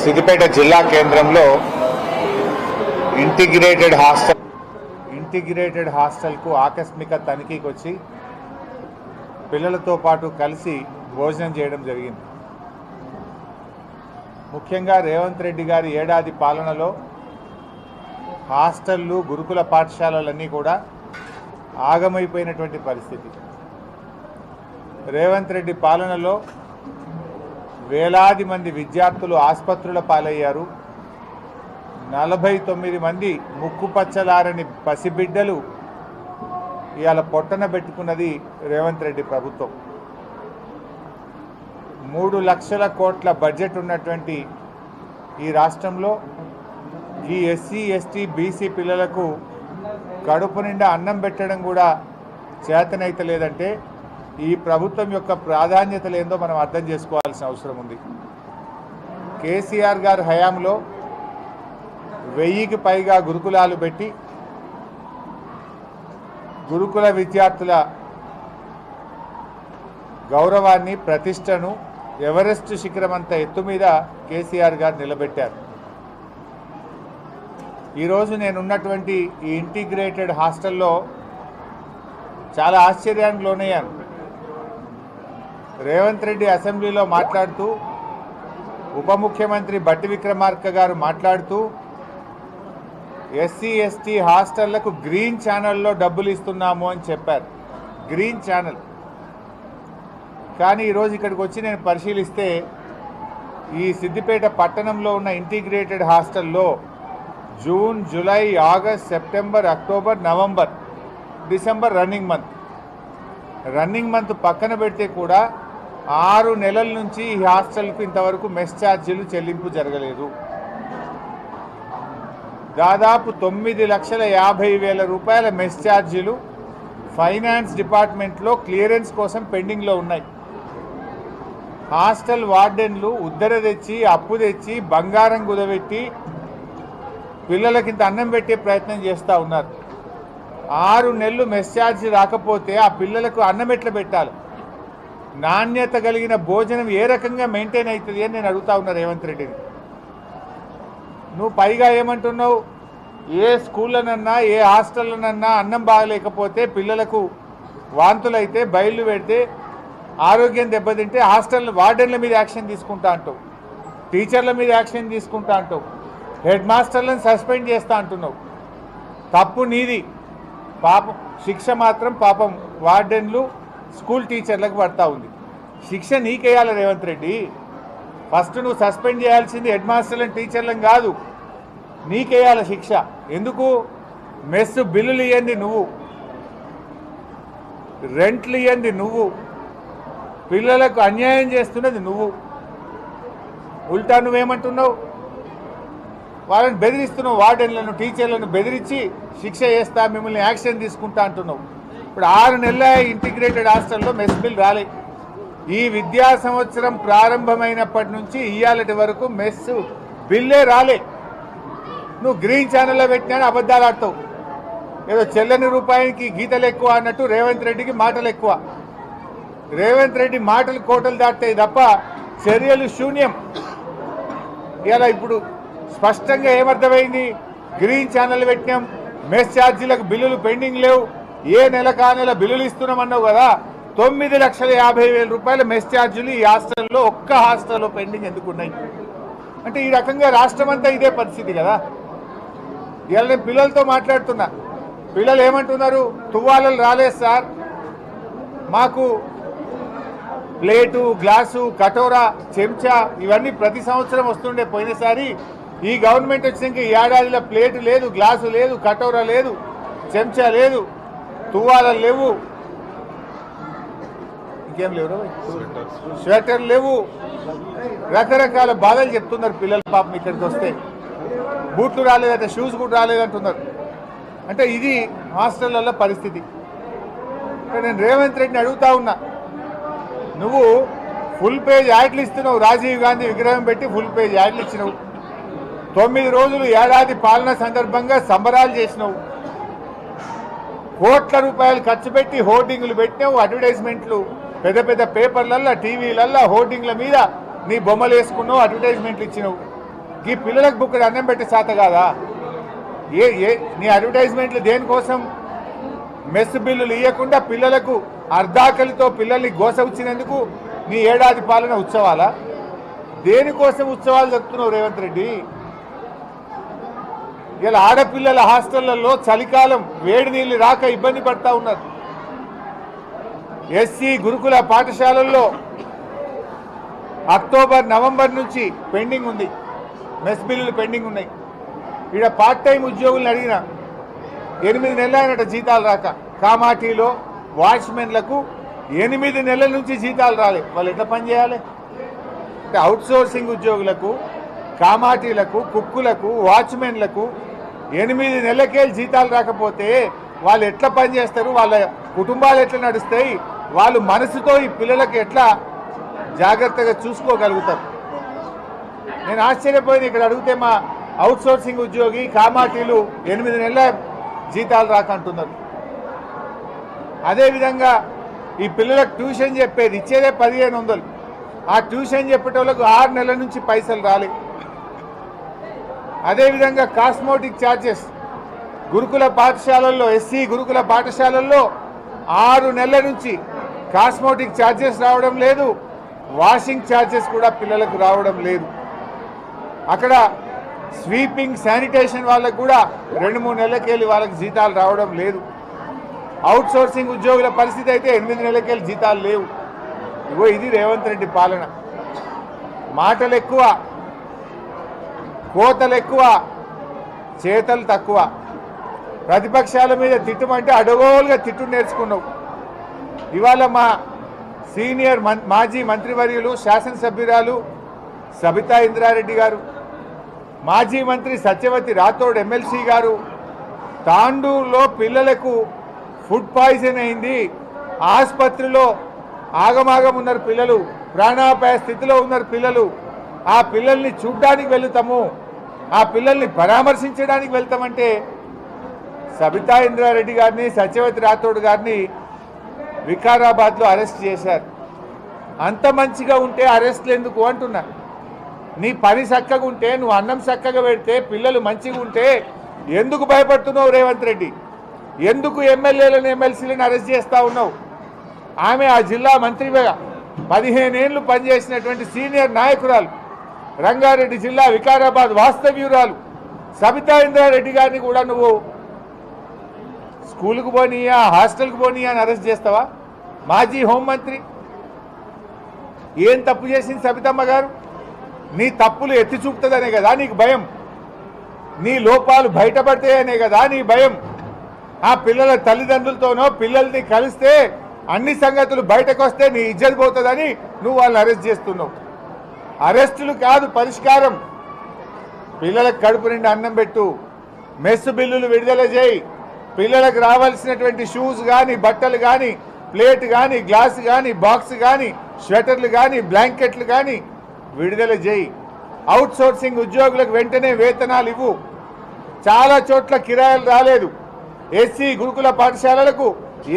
సిద్దిపేట జిల్లా కేంద్రంలో ఇంటిగ్రేటెడ్ హాస్టల్కు ఆకస్మిక తనిఖీకి వచ్చి పిల్లలతో పాటు కలిసి భోజనం చేయడం జరిగింది. ముఖ్యంగా రేవంత్ రెడ్డి గారి ఏడాది పాలనలో హాస్టళ్ళు, గురుకుల పాఠశాలలన్నీ కూడా ఆగమైపోయినటువంటి పరిస్థితి. రేవంత్ రెడ్డి పాలనలో వేలాది మంది విద్యార్థులు ఆసుపత్రుల పాలయ్యారు. 49 మంది ముక్కుపచ్చలారని పసిబిడ్డలు ఇవాళ పొట్టన పెట్టుకున్నది రేవంత్ రెడ్డి ప్రభుత్వం. 3 లక్షల కోట్ల బడ్జెట్ ఉన్నటువంటి ఈ రాష్ట్రంలో ఈ ఎస్సీ, ఎస్టీ, బీసీ పిల్లలకు కడుపు నిండా అన్నం పెట్టడం కూడా చేతనైతే లేదంటే ఈ ప్రభుత్వం యొక్క ప్రాధాన్యతలు ఏందో మనం అర్థం చేసుకోవాల్సిన అవసరం ఉంది. కేసీఆర్ గారి హయాంలో 1000కి పైగా గురుకులాలు పెట్టి గురుకుల విద్యార్థుల గౌరవాన్ని, ప్రతిష్టను ఎవరెస్ట్ శిఖరమంత ఎత్తు మీద కేసీఆర్ గారు నిలబెట్టారు. ఈరోజు నేనున్నటువంటి ఈ ఇంటిగ్రేటెడ్ హాస్టల్లో చాలా ఆశ్చర్యానికి లోనయ్యాను. రేవంత్ రెడ్డి అసెంబ్లీలో మాట్లాడుతూ, ఉప ముఖ్యమంత్రి బట్టి విక్రమార్క గారు మాట్లాడుతూ ఎస్సీ, ఎస్టీ హాస్టళ్లకు గ్రీన్ ఛానల్లో డబ్బులు ఇస్తున్నాము అని చెప్పారు. Green channel. కానీ ఈరోజు ఇక్కడికి వచ్చి నేను పరిశీలిస్తే ఈ సిద్దిపేట పట్టణంలో ఉన్న ఇంటిగ్రేటెడ్ హాస్టల్లో June, July, August, September, October, November, December running month పక్కన పెడితే కూడా 6 నెలల నుంచి ఈ హాస్టల్కు ఇంతవరకు మెస్ ఛార్జీలు చెల్లింపు జరగలేదు. దాదాపు 9,50,000 రూపాయల మెస్ ఛార్జీలు ఫైనాన్స్ డిపార్ట్మెంట్లో క్లియరెన్స్ కోసం పెండింగ్లో ఉన్నాయి. హాస్టల్ వార్డెన్లు ఉద్దర తెచ్చి, అప్పు తెచ్చి, బంగారం కుదబెట్టి పిల్లలకి ఇంత అన్నం పెట్టే ప్రయత్నం చేస్తూ ఉన్నారు. 6 నెలలు మెస్ ఛార్జీ రాకపోతే ఆ పిల్లలకు అన్నం ఎట్లా పెట్టాలి? నాణ్యత కలిగిన భోజనం ఏ రకంగా మెయింటైన్ అవుతుంది అని నేను అడుగుతా ఉన్నా రేవంత్ రెడ్డిని. నువ్వు పైగా ఏమంటున్నావు? ఏ స్కూళ్ళనన్నా, ఏ హాస్టల్లోనన్నా అన్నం బాగలేకపోతే, పిల్లలకు వాంతులైతే, బయళ్ళు పెడితే, ఆరోగ్యం దెబ్బతింటే హాస్టల్ వార్డెన్ల మీద యాక్షన్ తీసుకుంటా అంటావు, టీచర్ల మీద యాక్షన్ తీసుకుంటా అంటావు, హెడ్ మాస్టర్లను సస్పెండ్ చేస్తా అంటున్నావు. తప్పు నీది. పాపం శిక్ష మాత్రం పాపం వార్డెన్లు, స్కూల్ టీచర్లకు పడతా ఉంది. శిక్ష నీకేయాలి రేవంత్ రెడ్డి. ఫస్ట్ నువ్వు సస్పెండ్ చేయాల్సింది హెడ్ మాస్టర్లను, టీచర్లను కాదు, నీకేయాలి శిక్ష. ఎందుకు? మెస్ బిల్లులు ఇవ్వండి నువ్వు, రెంట్లు ఇవ్వండి నువ్వు, పిల్లలకు అన్యాయం చేస్తున్నది నువ్వు. ఉల్టా నువ్వేమంటున్నావు? వాళ్ళని బెదిరిస్తున్నావు. వార్డెన్లను, టీచర్లను బెదిరించి శిక్ష చేస్తా, మిమ్మల్ని యాక్షన్ తీసుకుంటా అంటున్నావు. ఇప్పుడు 6 నెలల ఇంటిగ్రేటెడ్ హాస్టల్లో మెస్ బిల్ రాలే. ఈ విద్యా సంవత్సరం ప్రారంభమైనప్పటి నుంచి ఇయ్యాలటి వరకు మెస్ బిల్లే రాలే. నువ్వు గ్రీన్ ఛానల్లో పెట్టినా అబద్ధాలు ఆడతావు. ఏదో చెల్లని రూపాయికి గీతలు ఎక్కువ అన్నట్టు రేవంత్ రెడ్డికి మాటలు ఎక్కువ. రేవంత్ రెడ్డి మాటలు కోటలు దాటాయి తప్ప చర్యలు శూన్యం. ఇలా ఇప్పుడు స్పష్టంగా ఏమర్థమైంది? గ్రీన్ ఛానల్ పెట్టినాం, మెస్ ఛార్జీలకు బిల్లులు పెండింగ్ లేవు, ఏ నెల కా నెల బిల్లులు ఇస్తున్నామన్నావు కదా. 9,50,000 రూపాయల మెస్ ఛార్జీలు ఈ హాస్టల్లో, ఒక్క హాస్టల్లో పెండింగ్ ఎందుకున్నాయి? అంటే ఈ రకంగా రాష్ట్రం అంతా ఇదే పరిస్థితి కదా. ఇలా నేను పిల్లలతో మాట్లాడుతున్నా. పిల్లలు ఏమంటున్నారు? తువ్వాలలు రాలేదు సార్, మాకు ప్లేటు, గ్లాసు, కటోరా, చెంచా ఇవన్నీ ప్రతి సంవత్సరం వస్తుండే. పోయినసారి ఈ గవర్నమెంట్ వచ్చినాక ఈ ఏడాదిలో ప్లేటు లేదు, గ్లాసు లేదు, కటోరా లేదు, చెంచా లేదు, తువ్వాలలు లేవు, ఇంకేం లేవు, స్వెటర్ లేవు. రకరకాల బాధలు చెప్తున్నారు పిల్లలు. పాపం ఇక్కడికి వస్తే బూట్లు రాలేదంటే, షూస్ కూడా రాలేదంటున్నారు. అంటే ఇది హాస్టళ్లలో పరిస్థితి. నేను రేవంత్ రెడ్డిని అడుగుతా ఉన్నా, నువ్వు ఫుల్ పేజ్ యాడ్లు ఇస్తున్నావు. రాజీవ్ గాంధీ విగ్రహం పెట్టి ఫుల్ పేజ్ యాడ్లు ఇచ్చినావు. 9 రోజులు ఏడాది పాలన సందర్భంగా సంబరాలు చేసినావు. కోట్ల రూపాయలు ఖర్చు పెట్టి హోర్డింగ్లు పెట్టినావు, అడ్వర్టైజ్మెంట్లు పెద్ద పెద్ద పేపర్లల్లో, టీవీలల్లో, హోర్డింగ్ల మీద నీ బొమ్మలు వేసుకున్నావు, అడ్వర్టైజ్మెంట్లు ఇచ్చినావు. ఈ పిల్లలకు బుక్కడి అన్నం పెట్టే శాత కాదా? నీ అడ్వర్టైజ్మెంట్లు దేనికోసం? మెస్ బిల్లులు ఇవ్వకుండా పిల్లలకు అర్ధాకలితో పిల్లల్ని గోసవుచ్చినందుకు నీ ఏడాది పాలన ఉత్సవాలా? దేనికోసం ఉత్సవాలు జరుపుతున్నావు రేవంత్ రెడ్డి? ఇలా ఆడపిల్లల హాస్టళ్లలో చలికాలం వేడి నీళ్ళు రాక ఇబ్బంది పడతా ఉన్నారు. ఎస్సీ గురుకుల పాఠశాలల్లో అక్టోబర్ నవంబర్ నుంచి పెండింగ్ ఉంది, మెస్ బిల్లులు పెండింగ్ ఉన్నాయి. ఇక్కడ పార్ట్ టైం ఉద్యోగులను అడిగిన 8 నెలలు అయినట జీతాలు రాక. కామాటీలో వాచ్మెన్లకు 8 నెలల నుంచి జీతాలు రాలే. వాళ్ళు ఎట్లా పని చేయాలి? అంటే అవుట్సోర్సింగ్ ఉద్యోగులకు, కామాటీలకు, కుక్కులకు, వాచ్మెన్లకు 8 నెలలకే జీతాలు రాకపోతే వాళ్ళు ఎట్లా పని చేస్తారు? వాళ్ళ కుటుంబాలు ఎట్లా నడుస్తాయి? వాళ్ళు మనసుతో ఈ పిల్లలకు ఎట్లా జాగ్రత్తగా చూసుకోగలుగుతారు? నేను ఆశ్చర్యపోయింది. ఇక్కడ అడిగితే మా అవుట్సోర్సింగ్ ఉద్యోగి కామాటీలు 8 నెలల జీతాలు రాకంటున్నారు. అదేవిధంగా ఈ పిల్లలకు ట్యూషన్ చెప్పేది ఇచ్చేదే 1500. ఆ ట్యూషన్ చెప్పేటోళ్ళకు 6 నెలల నుంచి పైసలు రాలే. అదేవిధంగా కాస్మోటిక్ ఛార్జెస్ గురుకుల పాఠశాలల్లో, ఎస్సీ గురుకుల పాఠశాలల్లో 6 నెలల నుంచి కాస్మోటిక్ ఛార్జెస్ రావడం లేదు. వాషింగ్ ఛార్జెస్ కూడా పిల్లలకు రావడం లేదు. అక్కడ స్వీపింగ్ శానిటేషన్ వాళ్ళకు కూడా 2-3 నెలలకెళ్ళి వాళ్ళకి జీతాలు రావడం లేదు. అవుట్సోర్సింగ్ ఉద్యోగుల పరిస్థితి అయితే 8 నెలలకెళ్ళి జీతాలు లేవు. ఇగో ఇది రేవంత్ రెడ్డి పాలన. మాటలు ఎక్కువ, కోతలు ఎక్కువ, చేతలు తక్కువ. ప్రతిపక్షాల మీద తిట్టమంటే అడగోలుగా తిట్టు నేర్చుకున్నావు. ఇవాళ మా సీనియర్ మాజీ మంత్రివర్యులు శాసనసభ్యురాలు సబితా ఇంద్రారెడ్డి గారు, మాజీ మంత్రి సత్యవతి రాథోడ్ ఎమ్మెల్సీ గారు, తాండూరులో పిల్లలకు ఫుడ్ పాయిజన్ అయింది, ఆసుపత్రిలో ఆగమాగం ఉన్నారు పిల్లలు, ప్రాణాపాయ స్థితిలో ఉన్నారు పిల్లలు, ఆ పిల్లల్ని చూడ్డానికి వెళుతాము, ఆ పిల్లల్ని పరామర్శించడానికి వెళ్తామంటే సబితా ఇంద్రారెడ్డి గారిని, సత్యవతి రాథోడ్ గారిని వికారాబాద్లో అరెస్ట్ చేశారు. అంత మంచిగా ఉంటే అరెస్ట్లు ఎందుకు అంటున్నా? నీ పని చక్కగా ఉంటే, నువ్వు అన్నం చక్కగా పెడితే, పిల్లలు మంచిగా ఉంటే ఎందుకు భయపడుతున్నావు రేవంత్ రెడ్డి? ఎందుకు ఎమ్మెల్యేలను ఎమ్మెల్సీలను అరెస్ట్ చేస్తూ ఉన్నావు? ఆమె ఆ జిల్లా మంత్రిగా 15 ఏళ్ళు పనిచేసినటువంటి సీనియర్ నాయకురాలు, రంగారెడ్డి జిల్లా వికారాబాద్ వాస్తవ్యురాలు సబితా ఇంద్రారెడ్డి గారిని కూడా నువ్వు స్కూల్కు పోనీయా, హాస్టల్కి పోనీయా అని అరెస్ట్ చేస్తావా? మాజీ హోంమంత్రి ఏం తప్పు చేసింది సబితమ్మ గారు? నీ తప్పులు ఎత్తి చూపుతుందనే కదా నీకు భయం, నీ లోపాలు బయటపడతాయనే కదా నీ భయం. ఆ పిల్లల తల్లిదండ్రులతోనో పిల్లల్ని కలిస్తే అన్ని సంగతులు బయటకు వస్తే నీ ఇజ్జత్ పోతుందని నువ్వు వాళ్ళని అరెస్ట్ చేస్తున్నావు. అరెస్టులు కాదు పరిష్కారం. పిల్లలకు కడుపు నిండా అన్నం పెట్టు, మెస్ బిల్లులు విడుదల చేయి, పిల్లలకు రావాల్సినటువంటి షూస్ కానీ, బట్టలు కానీ, ప్లేట్ కానీ, గ్లాస్ కానీ, బాక్స్ కానీ, స్వెటర్లు కానీ, బ్లాంకెట్లు కానీ విడుదల చేయి. అవుట్సోర్సింగ్ ఉద్యోగులకు వెంటనే వేతనాలు ఇవ్వు. చాలా చోట్ల కిరాయిలు రాలేదు. ఎస్సీ గురుకుల పాఠశాలలకు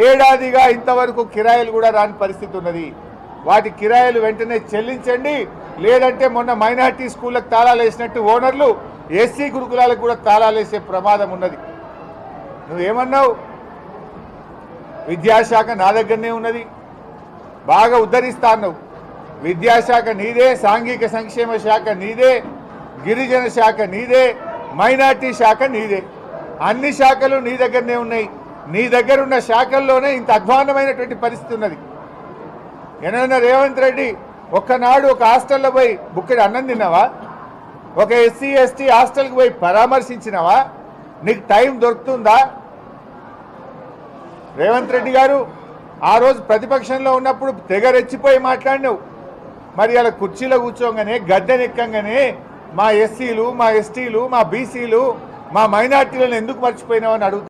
ఏడాదిగా ఇంతవరకు కిరాయిలు కూడా రాని పరిస్థితి ఉన్నది. వాటి కిరాయిలు వెంటనే చెల్లించండి, లేదంటే మొన్న మైనార్టీ స్కూళ్ళకు తాళాలు వేసినట్టు ఓనర్లు ఎస్సీ గురుకులాలకు కూడా తాళాలు వేసే ప్రమాదం ఉన్నది. నువ్వేమన్నావు? విద్యాశాఖ నా దగ్గరనే ఉన్నది, బాగా ఉద్ధరిస్తా అన్నావు. విద్యాశాఖ నీదే, సాంఘిక సంక్షేమ శాఖ నీదే, గిరిజన శాఖ నీదే, మైనార్టీ శాఖ నీదే. అన్ని శాఖలు నీ దగ్గరనే ఉన్నాయి. నీ దగ్గర ఉన్న శాఖల్లోనే ఇంత అధ్వాన్నమైనటువంటి పరిస్థితి ఉన్నది. ఏమైనా రేవంత్ రెడ్డి ఒక్కనాడు ఒక హాస్టల్లో పోయి బుక్కడి అన్నం తిన్నావా? ఒక ఎస్సీ ఎస్టీ హాస్టల్కి పోయి పరామర్శించినావా? నీకు టైం దొరుకుతుందా? రేవంత్ రెడ్డి గారు ఆ రోజు ప్రతిపక్షంలో ఉన్నప్పుడు తెగ రెచ్చిపోయి మాట్లాడినావు. మరి అలా కుర్చీలో కూర్చోగానే, గద్దెనెక్కంగానే మా ఎస్సీలు, మా ఎస్టీలు, మా బీసీలు, మా మైనార్టీలను ఎందుకు మర్చిపోయినావు అని అడుగుతా.